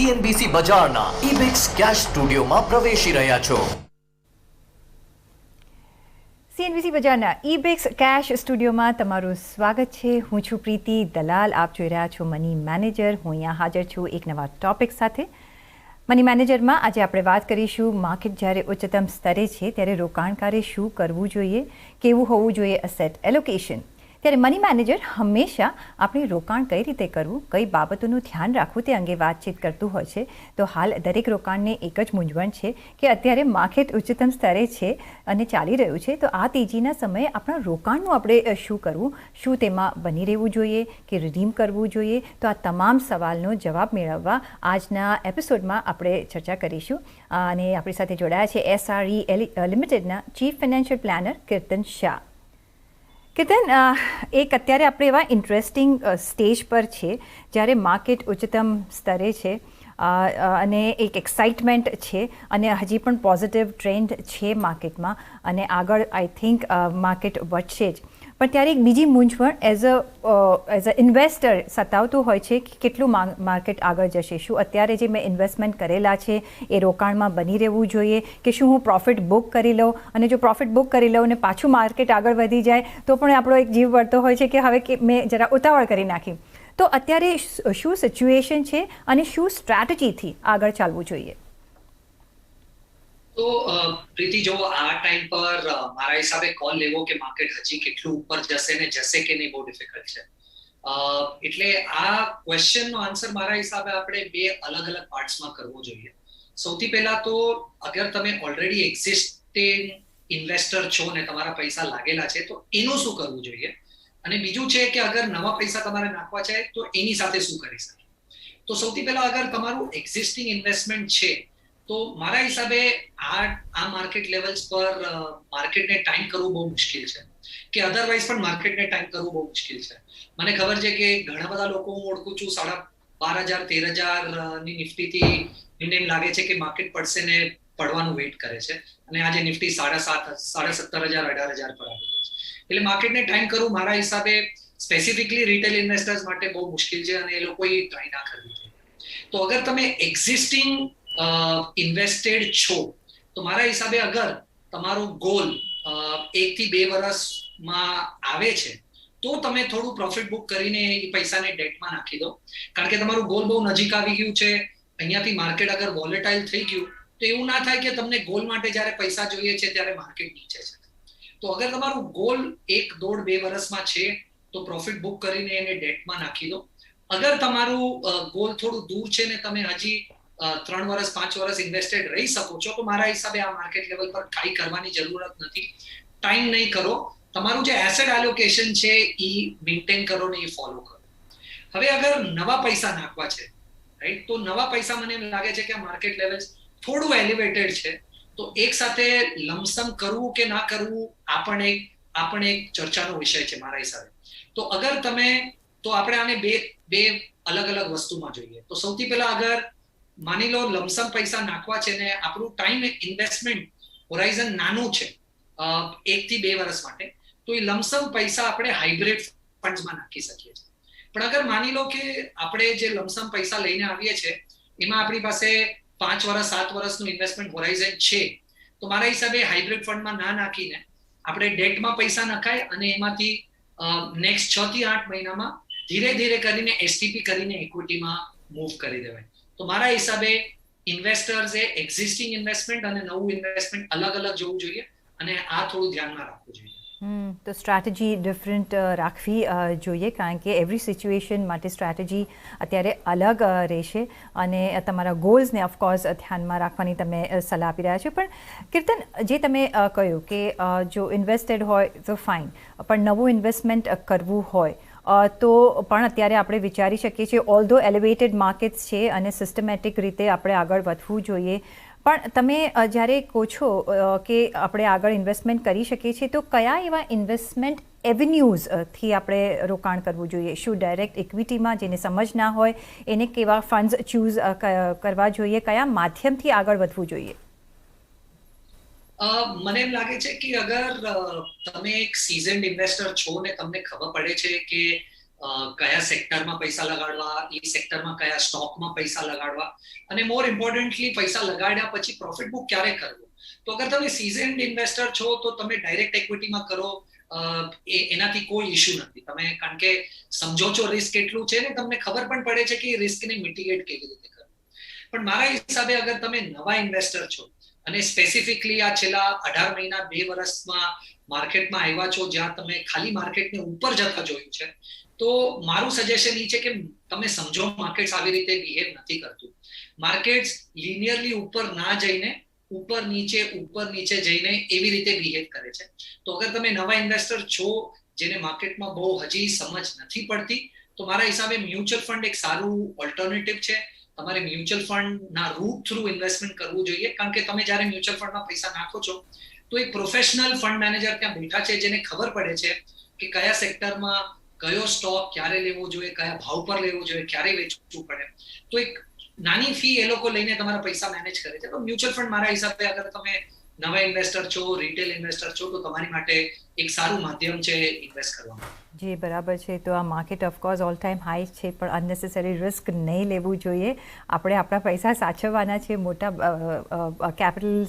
CNBC બજારના ઇબિક્સ cache સ્ટુડિયોમાં પ્રવેશી રહ્યા છો. CNBC બજારના ઇબિક્સ કેશ સ્ટુડિયોમાં તમારું સ્વાગત છે. હું છું પ્રીતિ દલાલ. આપ જોઈ રહ્યા છો મની મેનેજર. હું અહીંયા હાજર છું એક નવા ટોપિક સાથે. મની મેનેજરમાં આજે આપણે વાત કરીશું માર્કેટ જ્યારે ઉચ્ચતમ સ્તરે છે ત્યારે રોકાણકારે શું કરવું જોઈએ, કેવું હોવું જોઈએ એસેટ એલોકેશન. ત્યારે મની મેનેજર હંમેશા આપણે રોકાણ કઈ રીતે કરવું, કઈ બાબતોનું ધ્યાન રાખવું તે અંગે વાતચીત કરતું હોય છે. તો હાલ દરેક રોકાણને એક જ મૂંઝવણ છે કે અત્યારે માર્કેટ ઉચ્ચતમ સ્તરે છે અને ચાલી રહ્યું છે, તો આ તેજીના સમયે આપણા રોકાણનું આપણે શું કરવું, શું તેમાં બની રહેવું જોઈએ કે રિડીમ કરવું જોઈએ. તો આ તમામ સવાલનો જવાબ મેળવવા આજના એપિસોડમાં આપણે ચર્ચા કરીશું. અને આપણી સાથે જોડાયા છે SRE લિમિટેડના ચીફ ફાઇનાન્શિયલ પ્લાનર કીર્તન શાહ. કીર્તન, એક અત્યારે આપણે એવા ઇન્ટરેસ્ટિંગ સ્ટેજ પર છે જ્યારે માર્કેટ ઉચ્ચતમ સ્તરે છે અને એક એક્સાઇટમેન્ટ છે અને હજી પણ પોઝિટિવ ટ્રેન્ડ છે માર્કેટમાં અને આગળ આઈ થિંક માર્કેટ વધશે જ. પણ ત્યારે એક બીજી મૂંઝવણ એઝ અ ઇન્વેસ્ટર સતાવતું હોય છે કે કેટલું માર્કેટ આગળ જશે, શું અત્યારે જે મેં ઇન્વેસ્ટમેન્ટ કરેલા છે એ રોકાણમાં બની રહેવું જોઈએ કે શું હું પ્રોફિટ બુક કરી લઉં, અને જો પ્રોફિટ બુક કરી લઉં અને પાછું માર્કેટ આગળ વધી જાય તો પણ આપણો એક જીવ વળતો હોય છે કે હવે મેં જરા ઉતાવળ કરી નાખી. તો અત્યારે શું સિચ્યુએશન છે અને શું સ્ટ્રેટેજીથી આગળ ચાલવું જોઈએ? તો પ્રીતિ, જો આ ટાઈમ પર મારા હિસાબે કોલ લેવો કે માર્કેટ હજી કેટલું ઉપર જશે ને જશે કે નહીં બહુ ડિફિકલ્ટ છે. એટલે આ ક્વેશ્ચનનો આન્સર મારા હિસાબે આપણે બે અલગ અલગ પાર્ટ્સમાં કરવો જોઈએ. સૌથી પહેલા તો અગર તમે ઓલરેડી એક્ઝિસ્ટિંગ ઇન્વેસ્ટર છો ને તમારા પૈસા લાગેલા છે તો એનું શું કરવું જોઈએ, અને બીજું છે કે અગર નવા પૈસા તમારે નાખવા છે તો એની સાથે શું કરી શકે. તો સૌથી પહેલા અગર તમારું એક્ઝિસ્ટિંગ ઇન્વેસ્ટમેન્ટ છે તો મારા હિસાબે આ માર્કેટ લેવલ્સ પર માર્કેટને ટાઈમ કરવું બહુ મુશ્કેલ છે, કે અધરવાઇઝ પણ માર્કેટને ટાઈમ કરવું બહુ મુશ્કેલ છે. મને ખબર છે કે ઘણા બધા લોકો હું ઓળખું છું 12,000 13,000 ની નિફ્ટીથી એમ લાગે છે કે માર્કેટ પડશે ને પડવાનું વેઇટ કરે છે, અને આજે નિફ્ટી 17,500 17,000 18,000 પર આવી ગઈ છે. એટલે માર્કેટને ટાઈમ કરવું મારા હિસાબે સ્પેસિફિકલી રિટેલ ઇન્વેસ્ટર્સ માટે બહુ મુશ્કેલ છે અને એ લોકોએ ટ્રાય ના કરવી જોઈએ. તો અગર તમે એક્ઝિસ્ટિંગ ઇન્વેસ્ટેડ છો તો મારા હિસાબે અગર તમારો ગોલ 1 થી 2 વર્ષમાં આવે છે તો તમે થોડું પ્રોફિટ બુક કરીને એ પૈસાને ડેટમાં નાખી દો, કારણ કે તમારું ગોલ બહુ નજીક આવી ગયું છે. અહીંયાથી માર્કેટ અગર વોલેટાઇલ થઈ ગયું તો એવું ના થાય કે તમને ગોલ માટે જ્યારે પૈસા જોઈએ છે ત્યારે માર્કેટ નીચે છે. તો અગર તમારું ગોલ 1, 1.5, 2 વર્ષમાં છે તો પ્રોફિટ બુક કરીને એને ડેટમાં નાખી દો. અગર તમારું ગોલ થોડું દૂર છે ને તમે હજી 3 વર્ષ 5 વર્ષ ઇન્વેસ્ટેડ રહી શકો છો તો મારા હિસાબે આ માર્કેટ લેવલ પર કાંઈ કરવાની જરૂરત નથી. ટાઈમ નહીં કરો, તમારું જે એસેટ એલોકેશન છે એ મેન્ટેન કરો ને એ ફોલો કરો. હવે અગર નવા પૈસા નાખવા છે, રાઈટ, તો નવા પૈસા મને એમ લાગે છે કે આ માર્કેટ લેવલ્સ થોડું એલિવેટેડ છે, તો એક સાથે લમસમ કરવું કે ના કરવું આ પણ એક ચર્ચાનો વિષય છે મારા હિસાબે. તો અગર તમે તો આપણે આને બે અલગ અલગ વસ્તુમાં જોઈએ. તો સૌથી પહેલા અગર માની લો લમસમ પૈસા નાખવા છે ને આપણું ટાઈમ ઇન્વેસ્ટમેન્ટ હોરાઇઝન નાનું છે 1 થી 2 વર્ષ માટે, તો એ લમસમ પૈસા આપણે હાઇબ્રિડ ફંડ્સમાં નાખી શકીએ છીએ. પણ અગર માની લો કે આપણે જે લમસમ પૈસા લઈને આવીએ છીએ એમાં આપણી પાસે 5 વર્ષ 7 વર્ષનું ઇન્વેસ્ટમેન્ટ હોરાઇઝન છે, તો મારા હિસાબે હાઇબ્રિડ ફંડમાં ના નાખીને આપણે ડેટમાં પૈસા નખાય અને એમાંથી નેક્સ્ટ 6 થી 8 મહિનામાં ધીરે ધીરે કરીને એસટીપી કરીને ઇક્વિટીમાં મૂવ કરી દેવાય. તો મારા હિસાબે ઇન્વેસ્ટર્સે એક્ઝિસ્ટિંગ ઇન્વેસ્ટમેન્ટ અને નવું ઇન્વેસ્ટમેન્ટ અલગ અલગ જોવું જોઈએ અને આ થોડું ધ્યાનમાં રાખવું જોઈએ. તો સ્ટ્રેટેજી ડિફરન્ટ રાખવી જોઈએ, કારણ કે એવરી સિચ્યુએશન માટે સ્ટ્રેટેજી અત્યારે અલગ રહેશે અને તમારા ગોલ્સને ઓફકોર્સ ધ્યાનમાં રાખવાની તમે સલાહ આપી રહ્યા છો. પણ કીર્તન, જે તમે કહ્યું કે જો ઇન્વેસ્ટેડ હોય તો ફાઇન, પણ નવું ઇન્વેસ્ટમેન્ટ કરવું હોય તો પણ અત્યારે આપણે વિચારી શકીએ છીએ, ઓલ્ધો એલિવેટેડ માર્કેટ્સ છે અને સિસ્ટમેટિક રીતે આપણે આગળ વધવું જોઈએ. પણ તમે જ્યારે કહો છો કે આપણે આગળ ઇન્વેસ્ટમેન્ટ કરી શકીએ છીએ, તો કયા એવા ઇન્વેસ્ટમેન્ટ એવન્યુઝથી આપણે રોકાણ કરવું જોઈએ? શું ડાયરેક્ટ ઇક્વિટીમાં, જેને સમજ ના હોય એને કેવા ફંડ્સ ચૂઝ કરવા જોઈએ, કયા માધ્યમથી આગળ વધવું જોઈએ? મને એમ લાગે છે કે અગર તમે એક સીઝન્ડ ઇન્વેસ્ટર છો ને તમને ખબર પડે છે કે કયા સેક્ટરમાં પૈસા લગાડવા, એ સેક્ટરમાં કયા સ્ટોકમાં પૈસા લગાડવા, અને મોર ઇમ્પોર્ટન્ટલી પૈસા લગાડ્યા પછી પ્રોફિટ બુક ક્યારે કરવું. તો અગર તમે સીઝન્ડ ઇન્વેસ્ટર છો તો તમે ડાયરેક્ટ ઇક્વિટીમાં કરો, એનાથી કોઈ ઇશ્યુ નથી. તમે કારણ કે સમજો છો રિસ્ક કેટલું છે ને તમને ખબર પણ પડે છે કે એ રિસ્કને મિટિગેટ કેવી રીતે કરવું. પણ મારા હિસાબે અગર તમે નવા ઇન્વેસ્ટર છો અને સ્પેસિફિકલી આ છેલ્લા 18 મહિના 2 વર્ષમાં માર્કેટમાં આવ્યા છો, જ્યાં તમે ખાલી માર્કેટને ઉપર જતા જોયું છે, તો મારું સજેશન એ છે કે તમે સમજો માર્કેટ્સ આવી રીતે બિહેવ નથી કરતું. માર્કેટ્સ લિનિયરલી ઉપર ના જઈને ઉપર નીચે જઈને એવી રીતે બિહેવ કરે છે. તો અગર તમે નવા ઇન્વેસ્ટર છો જેને માર્કેટમાં બહુ હજી સમજ નથી પડતી, તો મારા હિસાબે મ્યુચ્યુઅલ ફંડ એક સારું ઓલ્ટરનેટિવ છે. તમારે મ્યુચ્યુઅલ ફંડના રૂટ થ્રુ ઇન્વેસ્ટમેન્ટ કરવું જોઈએ, કારણ કે તમે જ્યારે મ્યુચ્યુઅલ ફંડમાં પૈસા નાખો છો તો એક પ્રોફેશનલ ફંડ મેનેજર ત્યાં બેઠા છે જેને ખબર પડે છે કે કયા સેક્ટરમાં કયો સ્ટોક ક્યારે લેવો જોઈએ, કયા ભાવ પર લેવો જોઈએ, ક્યારે વેચવું પડે. તો એક નાની ફી એ લોકો લઈને તમારા પૈસા મેનેજ કરે છે. તો મ્યુચ્યુઅલ ફંડ મારા હિસાબે અગર તમે નવા ઇન્વેસ્ટર છો, રિટેલ ઇન્વેસ્ટર છો, તો તમારી માટે એક સારું માધ્યમ છે ઇન્વેસ્ટ કરવા માટે. જી બરાબર છે. તો આ market of course all time high છે, પણ અનનેસેસરી રિસ્ક નહીં લેવું જોઈએ. આપણે આપણા પૈસા સાચવવાના છે, મોટા કેપિટલ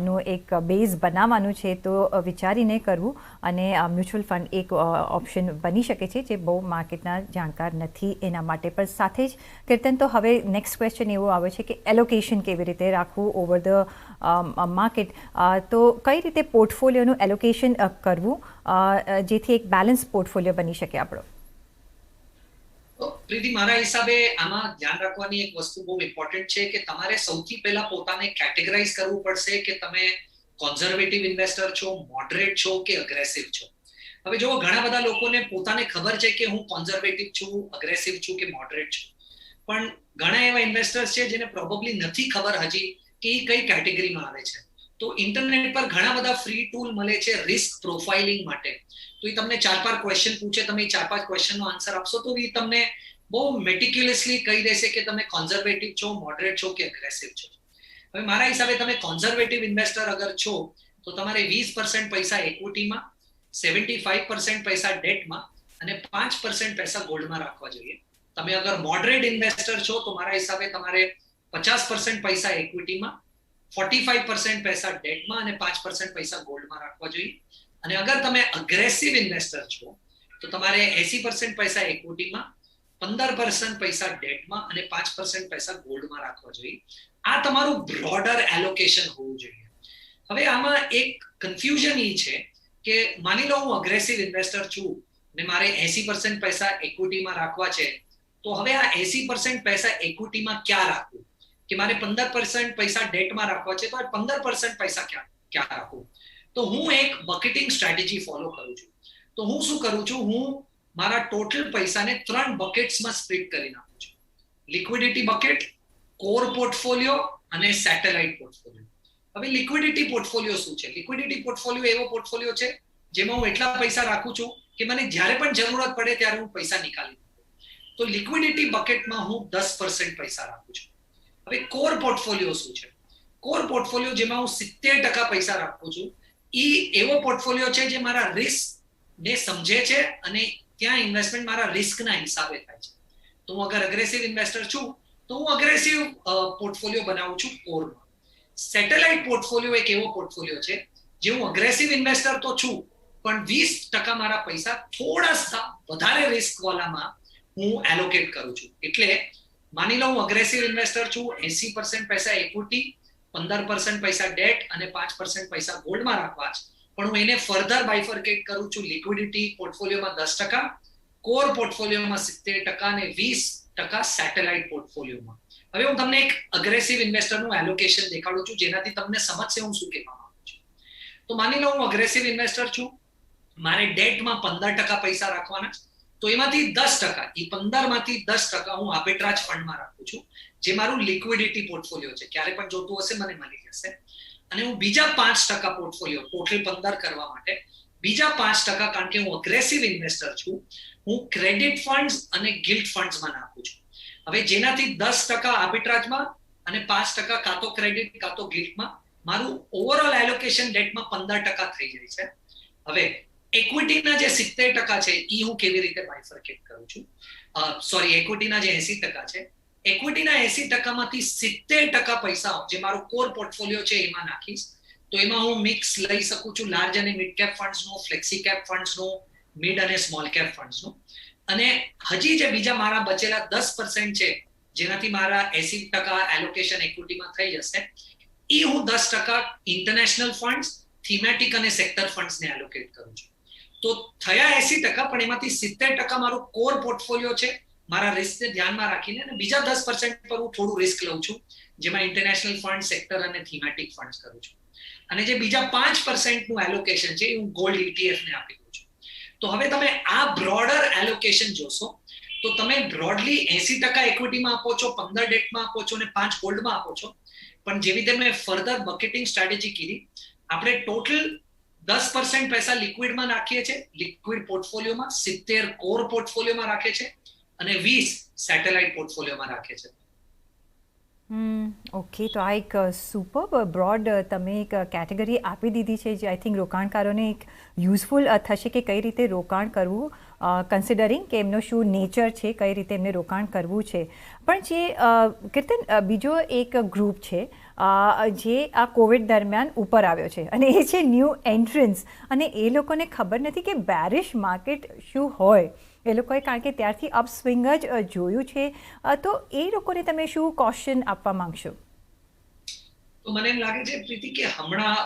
નું એક બેઝ બનાવવાનું છે, તો વિચારીને કરવું. અને મ્યુચ્યુઅલ ફંડ એક ઓપ્શન બની શકે છે જે બહુ માર્કેટના જાણકાર નથી એના માટે. પણ સાથે જ કીર્તન, તો હવે નેક્સ્ટ ક્વેશ્ચન એવો આવે છે કે એલોકેશન કેવી રીતે રાખવું ઓવર ધ માર્કેટ. તો કઈ રીતે પોર્ટફોલિયોનું એલોકેશન કરવું જેથી એક બેલેન્સ પોર્ટફોલિયો બની શકે આપણો? પ્રીતિ, મારા હિસાબે આમાં ધ્યાન રાખવાની એક વસ્તુ બહુ ઇમ્પોર્ટન્ટ છે કે તમારે સૌથી પહેલા પોતાને કેટેગરાઇઝ કરવું પડશે કે તમે કોન્ઝર્વેટિવ ઇન્વેસ્ટર છો, મોડરેટ છો કે અગ્રેસિવ છો. હવે જો ઘણા બધા લોકોને પોતાને ખબર છે કે હું કોન્ઝર્વેટિવ છું, અગ્રેસિવ છું કે મોડરેટ છું, પણ ઘણા એવા ઇન્વેસ્ટર્સ છે જેને પ્રોબેબલી નથી ખબર હજી કે એ કઈ કેટેગરીમાં આવે છે. તો ઇન્ટરનેટ પર ઘણા બધા ફ્રી ટૂલ મળે છે રિસ્ક પ્રોફાઇલિંગ માટે. તો એ તમને 4-5 ક્વેશ્ચન પૂછે, તમે એ 4-5 ક્વેશ્ચનનો આન્સર આપશો તો એ તમને બહુ મેટિક્યુલસલી કહી દેશે કે તમે કોન્ઝર્વેટિવ છો, મોડરેટ છો કે અગ્રેસિવ છો. હવે મારા હિસાબે તમે કોન્ઝર્વેટિવ ઇન્વેસ્ટર અગર છો તો તમારે 20% પૈસા ઇક્વિટીમાં, 75% પૈસા ડેટમાં અને 5% પૈસા ગોલ્ડમાં રાખવા જોઈએ. તમે અગર મોડરેટ ઇન્વેસ્ટર છો તો મારા હિસાબે તમારે 50% પૈસા ઇક્વિટીમાં, 45% પૈસા ડેટમાં અને 5% પૈસા ગોલ્ડમાં રાખવા જોઈએ. અને અગર તમે અગ્રેસિવ ઇન્વેસ્ટર છો તો તમારે 80% પૈસા ઇક્વિટીમાં, 15% પૈસા ડેટમાં અને 5% પૈસા ગોલ્ડમાં રાખવા જોઈએ. આ તમારું બ્રોડર એલોકેશન હોવું જોઈએ. હવે આમાં એક કન્ફ્યુઝન એ છે કે માની લો હું અગ્રેસિવ ઇન્વેસ્ટર છું ને મારે 80% પૈસા ઇક્વિટીમાં રાખવા છે, તો હવે આ 80% પૈસા ઇક્વિટીમાં ક્યાં રાખવું, કે મારે 15% પૈસા ડેટમાં રાખવા છે, તો 15% પૈસા ક્યાં રાખવું? તો હું એક બકેટિંગ સ્ટ્રેટેજી ફોલો કરું છું. તો હું શું કરું છું, હું મારા ટોટલ પૈસાને 3 બકેટ્સમાં સ્પ્લિટ કરી નાખું છું. લિક્વિડિટી બકેટ, કોર પોર્ટફોલિયો અને સેટેલાઇટ પોર્ટફોલિયો. હવે લિક્વિડિટી પોર્ટફોલિયો શું છે? લિક્વિડિટી પોર્ટફોલિયો એવો પોર્ટફોલિયો છે જેમાં હું એટલા પૈસા રાખું છું કે મને જ્યારે પણ જરૂરત પડે ત્યારે હું પૈસા નીકાળી શકું. તો લિક્વિડિટી બકેટમાં હું 10% પૈસા રાખું છું. હવે કોર પોર્ટફોલિયો શું છે? કોર પોર્ટફોલિયો જેમાં હું 70% પૈસા રાખું છું, એ એવો પોર્ટફોલિયો છે જે મારા રિસ્ક ને સમજે છે અને ત્યાં ઇન્વેસ્ટમેન્ટ મારા રિસ્કના હિસાબે થાય છે. તો હું અગર અગ્રેસિવ ઇન્વેસ્ટર છું તો હું અગ્રેસિવ પોર્ટફોલિયો બનાવું છું કોરમાં. સેટેલાઇટ પોર્ટફોલિયો એક એવો પોર્ટફોલિયો છે જે હું અગ્રેસિવ ઇન્વેસ્ટર તો છું, પણ 20% મારા પૈસા થોડા વધારે રિસ્ક વાળામાં હું એલોકેટ કરું છું. એટલે માની લો હું અગ્રેસિવ ઇન્વેસ્ટર છું, 80% પૈસા ઇક્વિટી, 15% પૈસા ડેટ અને 5% પૈસા ગોલ્ડમાં રાખવા છે, પણ હું એને ફર્ધર બાયફર્કેટ કરું છું. લિક્વિડિટી પોર્ટફોલિયોમાં 10%, કોર પોર્ટફોલિયોમાં 70% અને 20% સેટેલાઇટ પોર્ટફોલિયોમાં. હવે હું તમને એક અગ્રેસિવ ઇન્વેસ્ટરનું એલોકેશન દેખાડું છું જેનાથી તમને સમજશે હું શું કહેવા માંગુ છું. તો માની લો હું અગ્રેસિવ ઇન્વેસ્ટર છું, મારે ડેટમાં 15% પૈસા રાખવાના, તો એમાંથી 10%, એ 15 માંથી 10% હું આર્બિટ્રાજ ફંડમાં રાખું છું, જે મારું લિક્વિડિટી પોર્ટફોલિયો છે. ક્યારે પણ જોતું હશે મને મળી જશે. અને હું બીજા 5% પોર્ટફોલિયો, ટોટલ 15 કરવા માટે બીજા 5%, કારણ કે હું અગ્રેસિવ ઇન્વેસ્ટર છું, હું ક્રેડિટ ફંડ્સ અને ગિલ્ટ ફંડ્સમાં નાખું છું. હવે જેનાથી 10% આર્બિટ્રાજમાં અને 5% કાં તો ક્રેડિટ કાં તો ગિલ્ટમાં, મારું ઓવરઓલ એલોકેશન ડેટમાં 15% થઈ જાય છે. હવે ઇક્વિટીના જે 70% છે એ હું કેવી રીતે બાયફર્કેટ કરું છું, સોરી ઇક્વિટીના જે 80% છે, ઇક્વિટીના 80%માંથી 70% પૈસા જે મારો કોર પોર્ટફોલિયો છે એમાં નાખીશ. તો એમાં હું મિક્સ લઈ શકું છું લાર્જ અને મિડ કેપ ફંડ્સનું, ફ્લેક્સી કેપ ફંડ્સનું, મિડ અને સ્મોલ કેપ ફંડ્સનું. અને હજી જે બીજા મારા બચેલા 10% છે જેનાથી મારા 80% એલોકેશન ઇક્વિટીમાં થઈ જશે, એ હું 10% ઇન્ટરનેશનલ ફંડ્સ, થીમેટિક અને સેક્ટર ફંડ્સને એલોકેટ કરું છું. તો થયા 80%, પણ એમાંથી 70% મારું કોર પોર્ટફોલિયો છે, મારા રિસ્કને ધ્યાનમાં રાખીને, અને બીજા 10% પર હું થોડું રિસ્ક લઉં છું, જેમાં ઇન્ટરનેશનલ ફંડ, સેક્ટર અને થીમેટિક ફંડ્સ કરું છું. અને જે બીજા 5% નું એલોકેશન છે એ હું ગોલ્ડ ETF ને આપી દઉં છું. તો હવે તમે આ બ્રોડર એલોકેશન જોશો તો તમે બ્રોડલી 80% ઇક્વિટીમાં આપો છો, 15 ડેટમાં આપો છો અને 5 ગોલ્ડમાં આપો છો. પણ જેવી રીતે મેં ફર્ધર બકેટિંગ સ્ટ્રેટેજી કીધી, આપણે ટોટલ 10% પૈસા લિક્વિડમાં નાખીએ છીએ, લિક્વિડ પોર્ટફોલિયોમાં, 70 કોર પોર્ટફોલિયોમાં રાખે છે અને 20 સેટેલાઇટ પોર્ટફોલિયોમાં રાખે છે. ઓકે, તો આ એક સુપર બ્રોડ તમે એક કેટેગરી આપી દીધી છે, જે આઈ થિંક રોકાણકારોને એક યુઝફુલ થશે કે કઈ રીતે રોકાણ કરવું, કન્સિડરિંગ કે એમનો શું નેચર છે, કઈ રીતે એમને રોકાણ કરવું છે. પણ જે કીર્તન, બીજો એક ગ્રુપ છે જે આ કોવિડ દરમિયાન ઉપર આવ્યો છે, અને એ છે ન્યૂ એન્ટ્રન્સ. અને એ લોકોને ખબર નથી કે બેરિશ માર્કેટ શું હોય. એ લોકોએ કારણ કે ત્યારથી અપસ્વિંગ જ જોયું છે. તો એ લોકોને તમે શું કોશન આપવા માંગશો? તો મને એમ લાગે છે પ્રીતિ કે હમણાં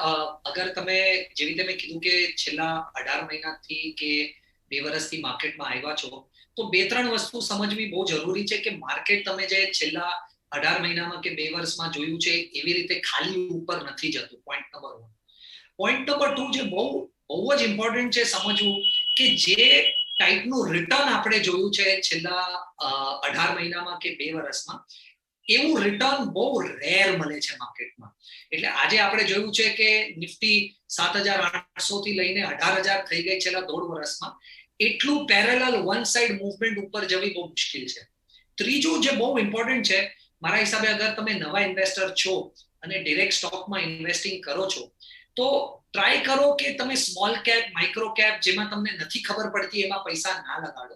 અગર તમે જેવી રીતે મેં કીધું કે છેલ્લા 18 મહિનાથી કે 2 વર્ષથી માર્કેટમાં આવ્યા છો, તો 2-3 વસ્તુ સમજવી બહુ જરૂરી છે કે માર્કેટ તમે જે છેલ્લા 18 મહિનામાં કે 2 વર્ષમાં જોયું છે એવી રીતે ખાલી ઉપર નથી જતું. Point number 1. પોઈન્ટ નંબર 2 જે બહુ જ ઇમ્પોર્ટન્ટ છે સમજવું, કે જે ટાઈપનું રિટર્ન આપણે જોયું છે છેલ્લા 18 મહિનામાં કે 2 વર્ષમાં, એવું રિટર્ન બહુ રેર મળે છે માર્કેટમાં. એટલે આજે આપણે જોયું છે કે નિફ્ટી 7,800 થી લઈને 18,000 થઈ ગઈ છેલ્લા 1.5 વર્ષમાં. એટલું પેરેલલ વન સાઇડ મૂવમેન્ટ ઉપર જવી બહુ મુશ્કેલ છે. ત્રીજું જે બહુ ઇમ્પોર્ટન્ટ છે મારા હિસાબે, અગર તમે નવા ઇન્વેસ્ટર છો અને ડિરેક્ટ સ્ટોકમાં ઇન્વેસ્ટિંગ કરો છો, તો ટ્રાય કરો કે તમે સ્મોલ કેપ, માઇક્રો કેપ, જેમાં તમને નથી ખબર પડતી એમાં પૈસા ના લગાડો.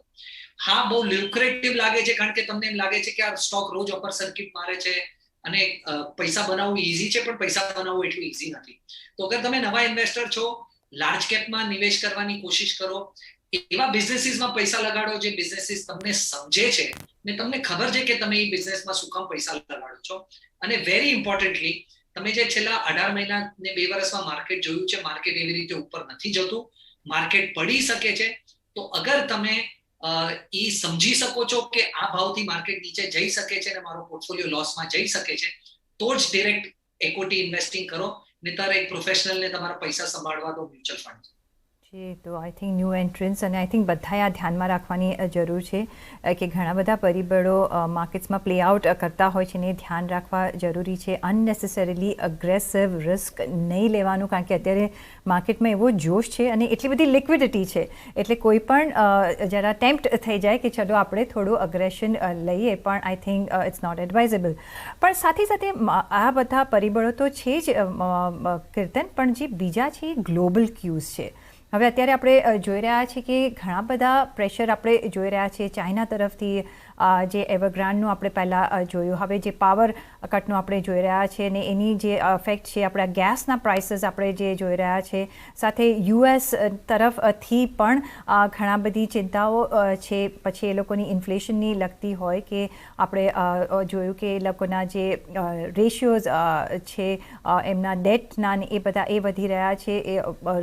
હા, બહુ લ્યુક્રેટિવ લાગે છે કારણ કે તમને એમ લાગે છે કે આ સ્ટોક રોજ અપર સર્કિટ મારે છે અને પૈસા બનાવવું ઈઝી છે, પણ પૈસા બનાવવું એટલું ઈઝી નથી. તો અગર તમે નવા ઇન્વેસ્ટર છો, લાર્જ કેપમાં નિવેશ કરવાની કોશિશ કરો, એવા બિઝનેસીસમાં પૈસા લગાડો જે બિઝનેસીસ તમને સમજે છે ને તમને ખબર છે કે તમે એ બિઝનેસમાં શું કામ પૈસા લગાડો છો. અને વેરી ઇમ્પોર્ટન્ટલી, તમે જે છેલ્લા 18 મહિના ને 2 વર્ષમાં માર્કેટ જોયું છે, માર્કેટ એવી રીતે ઉપર નથી જતું, માર્કેટ પડી શકે છે. તો અગર તમે એ સમજી શકો છો કે આ ભાવથી માર્કેટ નીચે જઈ શકે છે અને મારો પોર્ટફોલિયો લોસમાં જઈ શકે છે, તો જ ડિરેક્ટ ઇક્વિટી ઇન્વેસ્ટિંગ કરો, નહીતર એક પ્રોફેશનલને તમારા પૈસા સંભાળવા દો મ્યુચ્યુઅલ ફંડ. તો આઈ થિંક ન્યૂ એન્ટ્રન્સ, અને આઈ થિંક બધાએ આ ધ્યાનમાં રાખવાની જરૂર છે કે ઘણા બધા પરિબળો માર્કેટ્સમાં પ્લે આઉટ કરતા હોય છે, ને ધ્યાન રાખવા જરૂરી છે. અનનેસેસરીલી અગ્રેસિવ રિસ્ક નહીં લેવાનું, કારણ કે અત્યારે માર્કેટમાં એવો જોશ છે અને એટલી બધી લિક્વિડિટી છે, એટલે કોઈ પણ જરા ટેમ્પ્ટ થઈ જાય કે ચલો આપણે થોડું અગ્રેશન લઈએ, પણ I think it's not advisable. પણ સાથે સાથે આ બધા પરિબળો તો છે જ કીર્તન, પણ જે બીજા છે એ ગ્લોબલ ક્યુઝ છે. હવે અત્યારે આપણે જોઈ રહ્યા છીએ કે ઘણા બધા પ્રેશર આપણે જોઈ રહ્યા છીએ ચાઇના તરફથી, જે એવરગ્રાન્ડનું આપણે પહેલાં જોયું, હવે જે પાવર કટનું આપણે જોઈ રહ્યા છીએ, અને એની જે ઇફેક્ટ છે આપણા ગેસના પ્રાઇસીસ આપણે જે જોઈ રહ્યા છે, સાથે US તરફથી પણ ઘણા બધી ચિંતાઓ છે. પછી એ લોકોની ઇન્ફ્લેશનની લગતી હોય કે આપણે જોયું કે એ લોકોના જે રેશિયોઝ છે એમના ડેટના, ને એ બધા એ વધી રહ્યા છે, એ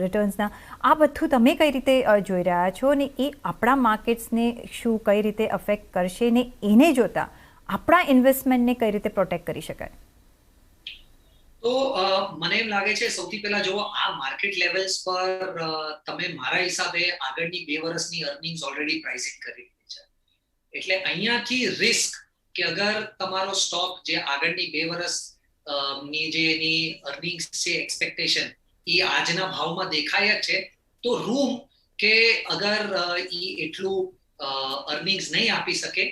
રિટર્ન્સના. આ બધું તમે કઈ રીતે જોઈ રહ્યા છો, અને એ આપણા માર્કેટ્સને શું કઈ રીતે અફેક્ટ કરશે, ને એને જોતા આપણા ઇન્વેસ્ટમેન્ટને કઈ રીતે પ્રોટેક્ટ કરી શકાય? તો મને એમ લાગે છે સૌથી પહેલા જો આ માર્કેટ લેવલ્સ પર તમે મારા હિસાબે આગળની 2 વર્ષની અર્નિંગ્સ ઓલરેડી પ્રાઇસિંગ કરી દીધી છે. એટલે અહીંયાથી રિસ્ક કે અગર તમારો સ્ટોક જે આગળની 2 વર્ષની જે એની અર્નિંગ્સ છે, એક્સપેક્ટેશન એ આજના ભાવમાં દેખાય જ છે, તો રૂમ કે અગર એ એટલું અર્નિંગ્સ નહીં આપી શકે,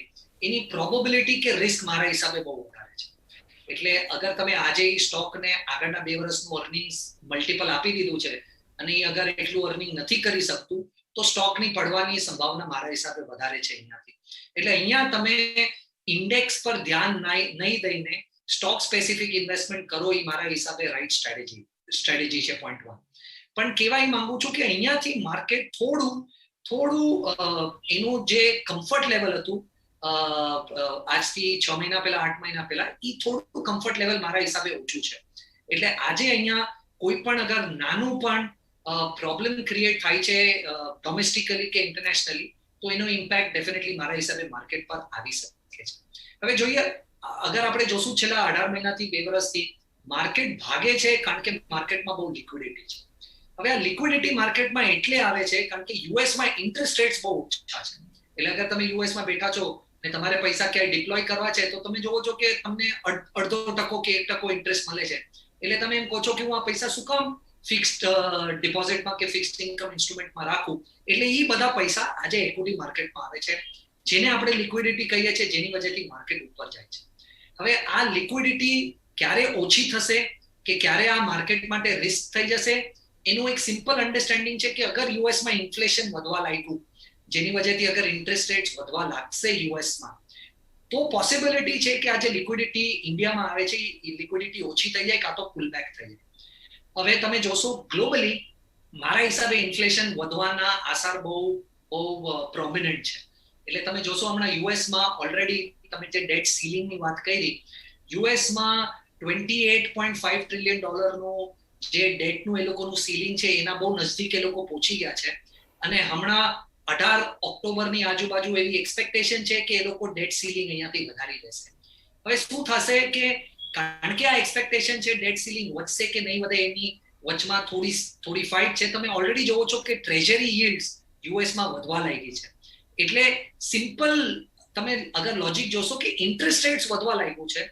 એની પ્રોબેબિલિટી કે રિસ્ક મારા હિસાબે બહુ વધારે છે. એટલે અગર તમે આજે એ સ્ટોકને આગળના 2 વર્ષનું અર્નિંગ્સ મલ્ટિપલ આપી દીધું છે અને એ અગર એટલું અર્નિંગ નથી કરી શકતું તો સ્ટોકની પડવાની સંભાવના મારા હિસાબે વધારે છે અહીંયાથી. એટલે અહીંયા તમે ઇન્ડેક્સ પર ધ્યાન નહીં દઈને સ્ટોક સ્પેસિફિક ઇન્વેસ્ટમેન્ટ કરો, એ મારા હિસાબે રાઈટ સ્ટ્રેટેજી છે. પોઈન્ટ 1. પણ કહેવાય માંગુ છું કે અહીંયાથી માર્કેટ થોડું એનું જે કમ્ફર્ટ લેવલ હતું આજથી 6 મહિના પહેલા 8 મહિના પહેલા, એ થોડું કમ્ફર્ટ લેવલ મારા હિસાબે ઓછું છે. એટલે આજે અહીંયા કોઈ પણ અગર નાનું પણ પ્રોબ્લેમ ક્રિએટ થાય છે ડોમેસ્ટિકલી કે ઇન્ટરનેશનલી, તો એનો ઇમ્પેક્ટ ડેફિનેટલી મારા હિસાબે માર્કેટ પર આવી શકે છે. હવે જોઈએ, અગર આપણે જોશું છેલ્લા 18 મહિનાથી 2 વર્ષથી માર્કેટ ભાગે છે કારણ કે માર્કેટમાં બહુ લિક્વિડિટી છે. હવે આ લિક્વિડિટી માર્કેટમાં એટલે આવે છે કારણ કે યુએસમાં ઇન્ટરેસ્ટ રેટ્સ બહુ ઓછા છે. એટલે અગર તમે યુએસમાં બેઠા છો ને તમારે પૈસા ક્યાંય ડિપ્લોય કરવા છે તો તમે જોવો છો કે તમને 0.5% કે 1% ઇન્ટરેસ્ટ મળે છે. એટલે તમે એમ કહો છો કે હું આ પૈસા શું કામ ફિક્સ્ડ ડિપોઝિટમાં કે ફિક્સ્ડ ઇન્કમ ઇન્સ્ટ્રુમેન્ટમાં રાખું. એટલે એ બધા પૈસા આજે ઇક્વિટી માર્કેટમાં આવે છે, જેને આપણે લિક્વિડિટી કહીએ છીએ, જેની વજહથી માર્કેટ ઉપર જાય છે. હવે આ લિક્વિડિટી ક્યારે ઓછી થશે કે ક્યારે આ માર્કેટ માટે રિસ્ક થઈ જશે, એનું એક સિમ્પલ અન્ડરસ્ટેન્ડિંગ છે કે અગર યુએસમાં ઇન્ફ્લેશન વધવા લાગ્યું, જેની વજહથી અગર ઇન્ટરેસ્ટ રેટ્સ વધવા લાગશે યુએસમાં, તો પોસિબિલિટી છે કે આજે લિક્વિડિટી ઇન્ડિયામાં આવે છે એ લિક્વિડિટી ઓછી થઈ જાય કાં તો પુલ બેક થઈ જાય. હવે તમે જોશો ગ્લોબલી મારા હિસાબે ઇન્ફ્લેશન વધવાના આસાર બહુ પ્રોમિનન્ટ છે. એટલે તમે જોશો હમણાં યુએસમાં ઓલરેડી તમે જે ડેટ સીલિંગની વાત કરી, યુએસમાં $28.5 ટ્રિલિયન જે ડેટનું એ લોકોનું સીલિંગ છે એના બહુ નજદીક એ લોકો પહોંચી ગયા છે. અને હમણાં 18 ઓક્ટોબરની આજુબાજુ એવી એક્સપેક્ટેશન છે કે એ લોકો ડેટ સીલિંગ અહીંયાથી વધારી દેશે. હવે શું થશે કે કારણ કે આ એક્સપેક્ટેશન છે ડેટ સીલિંગ વધશે કે નહીં વધે એની વચમાં થોડી ફાઇટ છે. તમે ઓલરેડી જોવો છો કે ટ્રેઝરી yield's યુએસમાં વધવા લાગી છે. એટલે સિમ્પલ તમે અગર લોજિક જોશો કે ઇન્ટરેસ્ટ રેટ્સ વધવા લાગ્યું છે,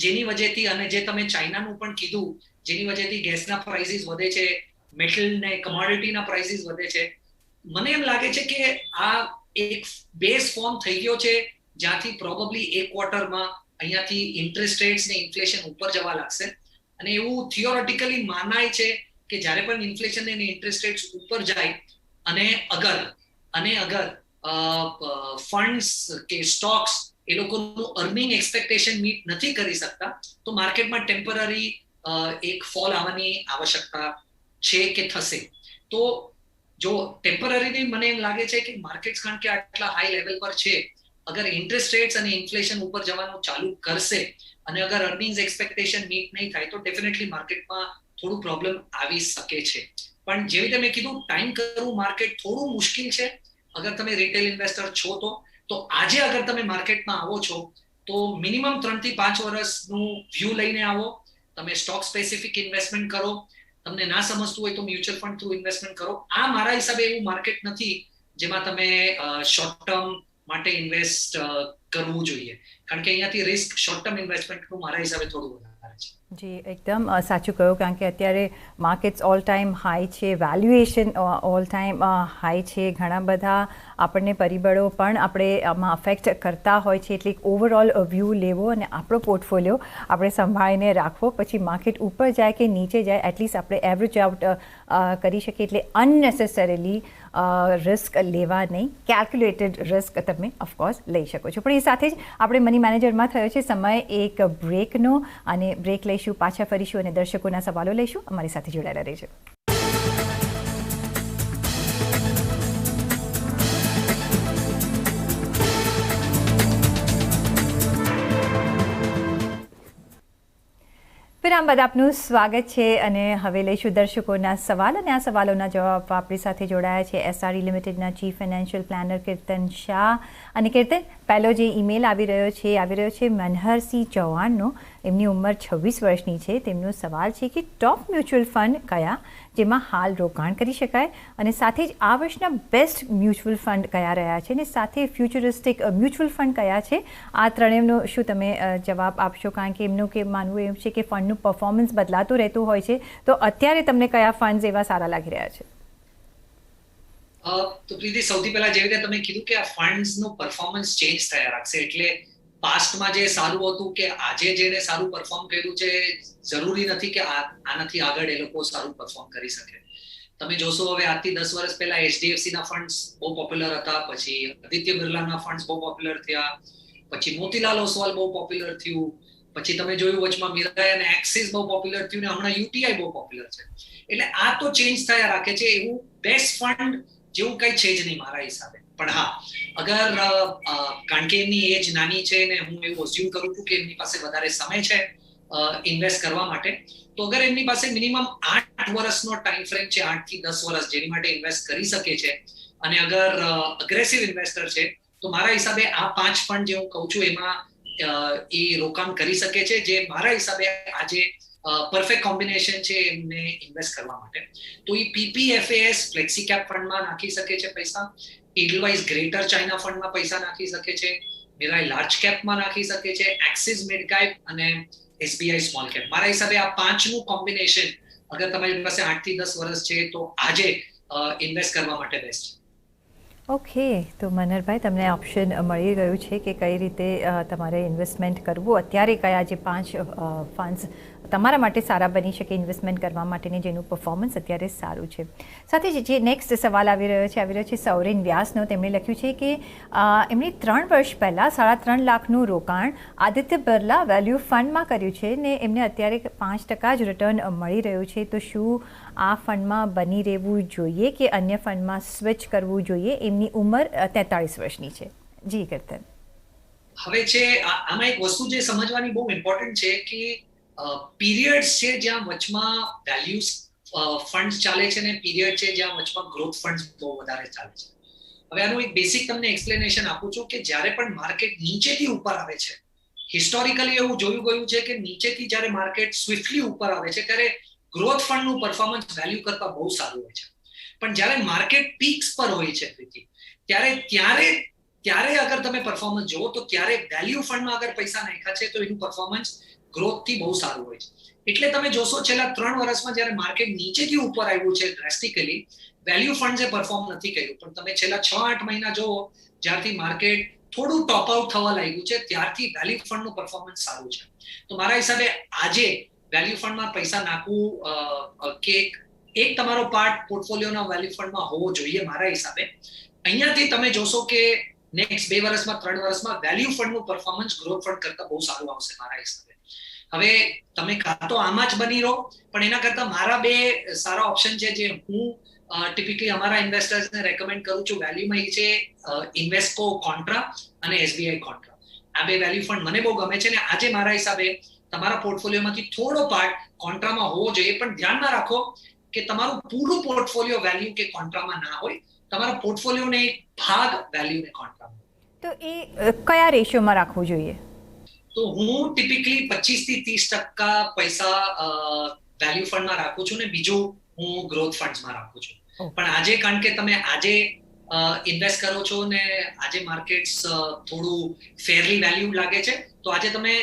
જેની વજહથી, અને જે તમે ચાઇનાનું પણ કીધું, જેની વજહથી ગેસના પ્રાઇસીસ વધે છે, મેટલ ને કમોડિટીના પ્રાઇસીસ વધે છે. મને એમ લાગે છે કે આ એક બેઝ ફોર્મ થઈ ગયો છે જ્યાંથી પ્રોબેબલી એક ક્વાર્ટરમાં અહીંયાથી ઇન્ટરેસ્ટ રેટ્સ ને ઇન્ફ્લેશન ઉપર જવા લાગશે. અને એવું થિયોરેટિકલી માનાય છે કે જ્યારે પણ ઇન્ફ્લેશન અને ઇન્ટરેસ્ટ રેટ્સ ઉપર જાય અને અગર ફંડ્સ કે સ્ટોક્સ એ લોકોનું અર્નિંગ એક્સપેક્ટેશન મીટ નથી કરી શકતા તો માર્કેટમાં ટેમ્પરરી એક ફોલ આવવાની આવશ્યકતા છે કે થશે. તો જો ટેમ્પરરીલી મને એમ લાગે છે કે માર્કેટ્સ કારણ કે આટલા હાઈ લેવલ પર છે, અગર ઇન્ટરેસ્ટ રેટ્સ અને ઇન્ફ્લેશન ઉપર જવાનું ચાલુ કરશે અને અગર અર્નિંગ્સ એક્સપેક્ટેશન મીટ નહીં થાય તો ડેફિનેટલી માર્કેટમાં થોડું પ્રોબ્લેમ આવી શકે છે. પણ જેવી રીતે મેં કીધું, ટાઈમ કરવું માર્કેટ થોડું મુશ્કેલ છે અગર તમે રિટેલ ઇન્વેસ્ટર છો તો આજે અગર તમે માર્કેટમાં આવો છો તો મિનિમમ 3 થી 5 વર્ષનું વ્યૂ લઈને આવો. તમે સ્ટોક સ્પેસિફિક ઇન્વેસ્ટમેન્ટ કરો. તમને ના સમજતું હોય તો મ્યુચ્યુઅલ ફંડ થ્રુ ઇન્વેસ્ટમેન્ટ કરો. આ મારા હિસાબે એવું માર્કેટ નથી જેમાં તમે શોર્ટ ટર્મ માટે ઇન્વેસ્ટ કરવું જોઈએ, કારણ કે અહીંયાથી રિસ્ક શોર્ટ ટર્મ ઇન્વેસ્ટમેન્ટનું મારા હિસાબે થોડું વધારે છે. જી, એકદમ સાચું કહ્યું, કારણ કે અત્યારે માર્કેટ્સ ઓલ ટાઈમ હાઈ છે, વેલ્યુએશન ઓલ ટાઈમ હાઈ છે, ઘણા બધા આપણને પરિબળો પણ આપણે આમાં અફેક્ટ કરતા હોય છે. એટલે એક ઓવરઓલ વ્યૂ લેવો અને આપણો પોર્ટફોલિયો આપણે સંભાળીને રાખવો. પછી માર્કેટ ઉપર જાય કે નીચે જાય, એટલીસ્ટ આપણે એવરેજ આઉટ કરી શકીએ. એટલે અનનેસેસરીલી રિસ્ક લેવા નહીં, કેલ્ક્યુલેટેડ રિસ્ક તમે ઓફકોર્સ લઈ શકો છો. પણ એ સાથે જ આપણે મની મેનેજરમાં થયો છે સમય એક બ્રેકનો, અને બ્રેક લઈશું, પાછા ફરીશું અને દર્શકોના સવાલો લઈશું. અમારી સાથે જોડાયેલા રહેજો. વિરામ બાદ આપનું સ્વાગત છે અને હવે લઈશું દર્શકોના સવાલ, અને આ સવાલોના જવાબ આપણી સાથે જોડાયા છે SRE લિમિટેડના ચીફ ફાઇનાન્શિયલ પ્લાનર કીર્તન શાહ. અને કીર્તન, પહેલો જે ઈમેલ આવી રહ્યો છે મનહરસિંહ ચૌહાણનો. એમની ઉંમર 26 વર્ષની છે. તેમનો સવાલ છે કે ટોપ મ્યુચ્યુઅલ ફંડ કયા જેમાં હાલ રોકાણ કરી શકાય, અને સાથે જ આ વર્ષના બેસ્ટ મ્યુચ્યુઅલ ફંડ કયા રહ્યા છે, અને સાથે ફ્યુચરિસ્ટિક મ્યુચ્યુઅલ ફંડ કયા છે. આ ત્રણેયનો શું તમે જવાબ આપશો? કારણ કે એમનું કે માનવું એમ છે કે ફંડનું પરફોર્મન્સ બદલાતું રહેતું હોય છે, તો અત્યારે તમને કયા ફંડ્સ એવા સારા લાગી રહ્યા છે? તો પ્રીતિ, સૌથી પહેલા જેવી રીતે તમે કીધું કે આ ફંડ્સનું પરફોર્મન્સ ચેન્જ થયા રાખશે. એટલે પાસ્ટમાં જે સારું હતું કે આજે જેને સારું પરફોર્મ કર્યું છે જરૂરી નથી કે આનાથી આગળ એ લોકો સારું પરફોર્મ કરી શકે. તમે જોશો હવે આજથી 10 વર્ષ પહેલા HDFC ના ફંડ્સ બહુ પોપ્યુલર હતા, પછી આદિત્ય બિરલાના ફંડ્સ બહુ પોપ્યુલર થયા, પછી મોતીલાલ ઓસવાલ બહુ પોપ્યુલર થયું, પછી તમે જોયું વચમાં મીરાઈ અને એક્સિસ બહુ પોપ્યુલર થયું ને હમણાં UTI બહુ પોપ્યુલર છે. એટલે આ તો ચેન્જ થયા રાખે છે, એવું બેસ્ટ ફંડ જેવું કઈ છે જ નહીં મારા હિસાબે. પણ હા, અગર કારણ કે એમની એજ નાની છે ને હું એવું અઝ્યુમ કરું છું કે એમની પાસે વધારે સમય છે ઇન્વેસ્ટ કરવા માટે, તો અગર એમની પાસે મિનિમમ 8 વર્ષનો ટાઈમ ફ્રેમ છે, 8 થી 10 વર્ષ જેની માટે ઇન્વેસ્ટ કરી શકે છે, અને અગર અગ્રેસિવ ઇન્વેસ્ટર છે, તો મારા હિસાબે આ 5 ફંડ જે હું કહું છું એમાં એ રોકાણ કરી શકે છે, જે મારા હિસાબે આજે પરફેક્ટ કોમ્બિનેશન છે એમને ઇન્વેસ્ટ કરવા માટે. તો એ PPFAS ફ્લેક્સી કેપ ફંડમાં નાખી શકે છે પૈસા, ઇડલવાઇઝ ગ્રેટર ચાઇના ફંડમાં પૈસા નાખી શકે છે, મીરાઈ લાર્જ કેપમાં નાખી શકે છે, એક્સિસ મિડ કેપ અને SBI સ્મોલ કેપ. મારા હિસાબે આ 5 નું કોમ્બિનેશન અગર તમારી પાસે 8 થી 10 વર્ષ છે તો આજે ઇન્વેસ્ટ કરવા માટે બેસ્ટ છે. ઓકે, તો મનહરભાઈ તમને ઓપ્શન મળી ગયું છે કે કઈ રીતે તમારે ઇન્વેસ્ટમેન્ટ કરવું, અત્યારે કયા જે 5 ફંડ્સ તમારા માટે સારા બની શકે ઇન્વેસ્ટમેન્ટ કરવા માટેની, જેનું પરફોર્મન્સ અત્યારે સારું છે. સાથે જે નેક્સ્ટ સવાલ આવી રહ્યો છે સૌરેન વ્યાસનો. તેમણે લખ્યું છે કે એમણે 3 વર્ષ પહેલાં 3.5 લાખનું રોકાણ આદિત્ય બિરલા વેલ્યુ ફંડમાં કર્યું છે ને એમને અત્યારે 5% જ રિટર્ન મળી રહ્યું છે. તો શું આ ફંડમાં બની રહેવું જોઈએ કે અન્ય ફંડમાં સ્વિચ કરવું જોઈએ? એમની ઉંમર 43 વર્ષની છે. જી કરતન. હવે છે આમાં એક વસ્તુ જે સમજવાની બહુ ઇમ્પોર્ટન્ટ છે કે પીરિયડ્સ છે જ્યાં વચમાં વેલ્યુઝ ફંડ ચાલે છે ને પીરિયડ છે જ્યાં વચમાં ગ્રોથ ફંડ બહુ વધારે ચાલે છે. હવે આનું એક બેસિક તમને એક્સપ્લેનેશન આપું છું કે જ્યારે પણ માર્કેટ નીચેથી ઉપર આવે છે, હિસ્ટોરિકલી એવું જોયું ગયું છે કે નીચેથી જ્યારે માર્કેટ સ્વિફ્ટલી ઉપર આવે છે ત્યારે ગ્રોથ ફંડનું પરફોર્મન્સ વેલ્યુ કરતા બહુ સારું હોય છે. પણ જ્યારે માર્કેટ પીક્સ પર હોય છે ત્યારે અગર તમે પરફોર્મન્સ જોવો તો ત્યારે વેલ્યુ ફંડમાં અગર પૈસા નાખ્યા છે તો એનું પરફોર્મન્સ ગ્રોથ થી બહુ સારું હોય છે. એટલે તમે જોશો છેલ્લા 3 વર્ષમાં જ્યારે માર્કેટ નીચેથી ઉપર આવ્યું છે ડ્રેસ્ટિકલી, વેલ્યુ ફંડ્સે પરફોર્મ નથી કર્યું, પણ તમે છેલ્લા 6-8 મહિના જોવો જ્યારથી માર્કેટ થોડું ટોપ આઉટ થવા લાગ્યું છે ત્યારથી વેલ્યુ ફંડનું પરફોર્મન્સ સારું છે. તો મારા હિસાબે આજે વેલ્યુ ફંડમાં પૈસા નાખવું કે એક તમારો પાર્ટ પોર્ટફોલિયોના વેલ્યુ ફંડમાં હોવો જોઈએ મારા હિસાબે. અહીંયાથી તમે જોશો કે નેક્સ્ટ 2 વર્ષમાં 3 વર્ષમાં વેલ્યુ ફંડનું પરફોર્મન્સ ગ્રોથ ફંડ કરતા બહુ સારું આવશે મારા હિસાબે. હવે તમે કાં તો આમાં જ બની રહો, પણ એના કરતા મારા 2 સારા ઓપ્શન છે જે હું ટિપિકલી અમારા ઇન્વેસ્ટર્સને રેકમેન્ડ કરું છું વેલ્યુમાં, એ છે ઇન્વેસ્કો કોન્ટ્રા અને SBI કોન્ટ્રા. આ 2 વેલ્યુ ફંડ મને બહુ ગમે છે ને આજે મારા હિસાબે તમારા પોર્ટફોલિયોમાંથી થોડો પાર્ટ કોન્ટ્રામાં હોવો જોઈએ, પણ ધ્યાનમાં રાખો કે તમારું પૂરું પોર્ટફોલિયો વેલ્યુ કે કોન્ટ્રામાં ના હોય, તમારા પોર્ટફોલિયોને એક ભાગ વેલ્યુ ને કોન્ટ્રામાં. તો એ કયા રેશિયોમાં રાખવું જોઈએ? તો હું ટિપિકલી 25 થી 30% પૈસા વેલ્યુ ફંડમાં રાખું છું ને બીજું હું ગ્રોથ ફંડ્સમાં રાખું છું. પણ આજે કારણ કે તમે આજે ઇન્વેસ્ટ કરો છો ને આજે માર્કેટ્સ થોડું ફેરલી વેલ્યુ લાગે છે, તો આજે તમે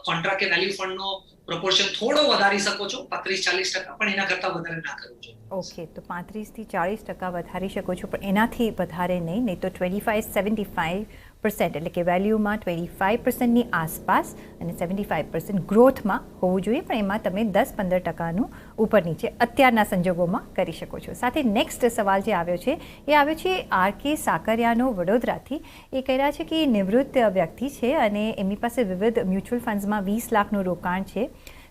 કોન્ટ્રા કે વેલ્યુ ફંડનો પ્રોપોર્શન થોડો વધારી શકો છો, 35-40%, પણ એના કરતા વધારે ના કરવું જોઈએ. ઓકે, તો 35 થી 40% વધારી શકો છો, પણ એનાથી વધારે નહીં તો 25-75% એટલે કે વેલ્યુમાં 25%ની આસપાસ અને 75% ગ્રોથમાં હોવું જોઈએ, પણ એમાં તમે 10-15%નું ઉપર નીચે અત્યારના સંજોગોમાં કરી શકો છો. સાથે નેક્સ્ટ સવાલ જે આવ્યો છે એ આવ્યો છે RK સાકરિયાનો વડોદરાથી. એ કહી રહ્યા છે કે નિવૃત્ત વ્યક્તિ છે અને એમની પાસે વિવિધ મ્યુચ્યુઅલ ફંડ્સમાં 20 લાખનું રોકાણ છે.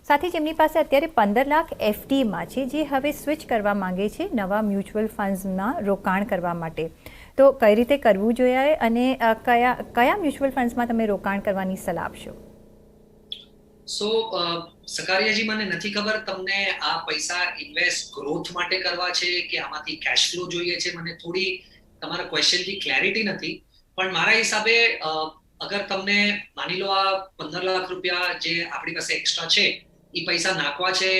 સાથે જ એમની પાસે અત્યારે 15 લાખ FDમાં છે, જે હવે સ્વિચ કરવા માંગે છે નવા મ્યુચ્યુઅલ ફંડ્સમાં રોકાણ કરવા માટે. તો કઈ રીતે કરવું જોઈએ અને કયા મ્યુચ્યુઅલ ફંડ્સમાં તમે રોકાણ કરવાની સલાહ આપશો? સો સકારિયાજી, મને નથી ખબર તમને આ પૈસા ઇન્વેસ્ટ ગ્રોથ માટે કરવા છે કે આમાંથી કેશ ફ્લો જોઈએ છે. મને થોડી તમારા ક્વેશ્ચનથી ક્લેરિટી નથી, પણ મારા હિસાબે અગર તમને માની લો આ 15 લાખ રૂપિયા જે આપણી પાસે એક્સ્ટ્રા છે એ પૈસા નાખવા છે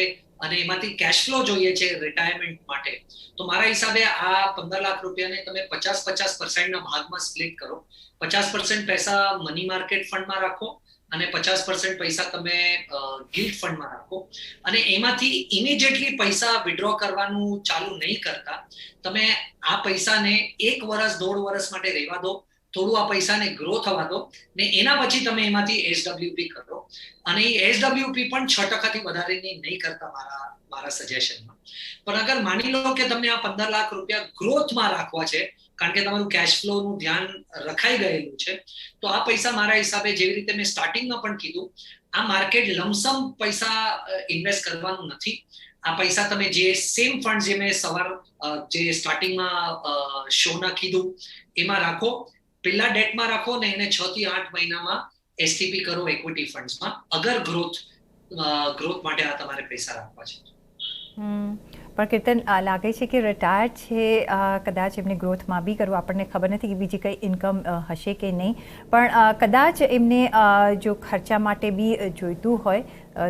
અને એમાંથી કેશ ફ્લો જોઈએ છે રિટાયરમેન્ટ માટે, તો મારા હિસાબે આ 15 લાખ રૂપિયાને તમે 50-50% ભાગમાં સ્પ્લિટ કરો. 50% પૈસા મની માર્કેટ ફંડમાં રાખો અને 50% પૈસા તમે ગિલ્ટ ફંડમાં રાખો, અને એમાંથી ઇમિડિયેટલી પૈસા વિડ્રો કરવાનું ચાલુ નહીં કરતા. તમે આ પૈસાને 1 વર્ષ 1.5 વર્ષ માટે રહેવા દો, થોડું આ પૈસાને ગ્રો થવા દો ને એના પછી તમે એમાંથી એસડબ્લ્યુપી કરો. અને એ એસડબ્લ્યુપી પણ 6% થી વધારેની નહીં કરતા મારા સજેશનમાં. પણ અગર માની લો કે તમને આ 15 લાખ રૂપિયા ગ્રોથમાં રાખવા છે, કારણ કે તમારું કેશ ફ્લોનું ધ્યાન રખાઈ ગયેલું છે, તો આ પૈસા મારા હિસાબે જેવી રીતે મેં સ્ટાર્ટિંગમાં પણ કીધું, આ માર્કેટ લમસમ પૈસા ઇન્વેસ્ટ કરવાનું નથી. આ પૈસા તમે જે સેમ ફંડ જે મેં જે સ્ટાર્ટિંગમાં શોના કીધું એમાં રાખો. પેલા ડેટમાં રાખો ને એને 6 થી 8 મહિનામાં એસટીપી કરો ઇક્વિટી ફંડ્સમાં, અગર ગ્રોથ માટે આ તમારે પૈસા રાખવા છે. પણ કીર્તન લાગે છે કે રિટાયર્ડ છે, કદાચ એમને ગ્રોથમાં બી કરવું, આપણને ખબર નથી કે બીજી કંઈ ઇન્કમ હશે કે નહીં, પણ કદાચ એમને જો ખર્ચા માટે બી જોઈતું હોય,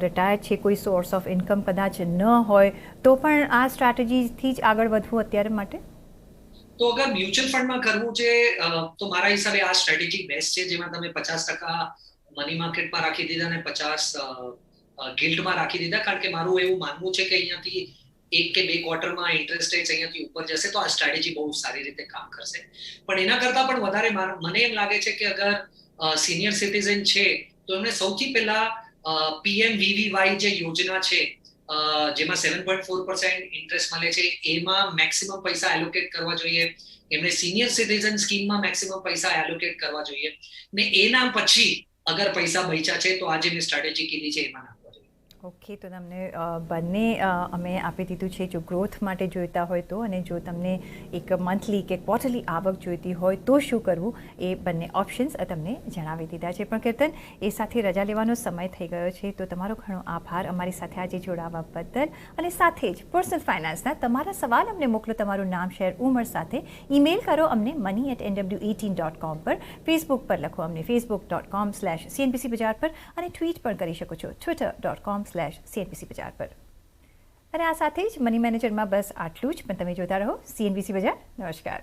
રિટાયર્ડ છે, કોઈ સોર્સ ઓફ ઇન્કમ કદાચ ન હોય, તો પણ આ સ્ટ્રેટેજીથી જ આગળ વધવું અત્યારે માટે? તો અગર મ્યુચ્યુઅલ ફંડમાં કરવું છે તો મારા હિસાબે આ સ્ટ્રેટેજી બેસ્ટ છે, જેમાં તમે 50% મની માર્કેટમાં રાખી દીધા અને 50% ગિલ્ટમાં રાખી દીધા. કારણ કે મારું એવું માનવું છે કે અહીંયાથી 1 કે 2 ક્વાર્ટરમાં ઇન્ટરેસ્ટ રેટ્સ અહીંયાથી ઉપર જશે તો આ સ્ટ્રેટેજી બહુ સારી રીતે કામ કરશે. પણ એના કરતાં પણ વધારે મને એમ લાગે છે કે અગર સિનિયર સિટીઝન છે તો એમને સૌથી પહેલા PMVVY જે યોજના છે, જેમાં 7.4% ઇન્ટરેસ્ટ મળે છે, એમાં મેક્સિમમ પૈસા એલોકેટ કરવા જોઈએ. એમને સિનિયર સિટીઝન સ્કીમમાં મેક્સિમમ પૈસા એલોકેટ કરવા જોઈએ ને એના પછી અગર પૈસા બચ્યા છે તો આજે મેં સ્ટ્રેટેજી કીધી છે એમાં નાખવા જોઈએ. ઓકે, તો તમને બંને અમે આપી દીધું છે. જો ગ્રોથ માટે જોઈતા હોય તો, અને જો તમને એક મંથલી કે ક્વાર્ટરલી આવક જોઈતી હોય તો શું કરવું, એ બંને ઓપ્શન્સ તમને જણાવી દીધા છે. પણ કીર્તન, એ સાથે રજા લેવાનો સમય થઈ ગયો છે, તો તમારો ઘણો આભાર અમારી સાથે આજે જોડાવા બદલ. અને સાથે જ પર્સનલ ફાઇનાન્સના તમારા સવાલ અમને મોકલો, તમારું નામ, શહેર, ઉંમર સાથે. ઈમેલ કરો અમને money@nw18.com પર, ફેસબુક પર લખો અમને facebook.com/CNBC બજાર પર, અને ટ્વીટ પણ કરી શકો છો twitter.com/CNBC બજાર પર. અને આ સાથે જ મની મેનેજરમાં બસ આટલું જ, પણ તમે જોતા રહો CNBC બજાર. નમસ્કાર.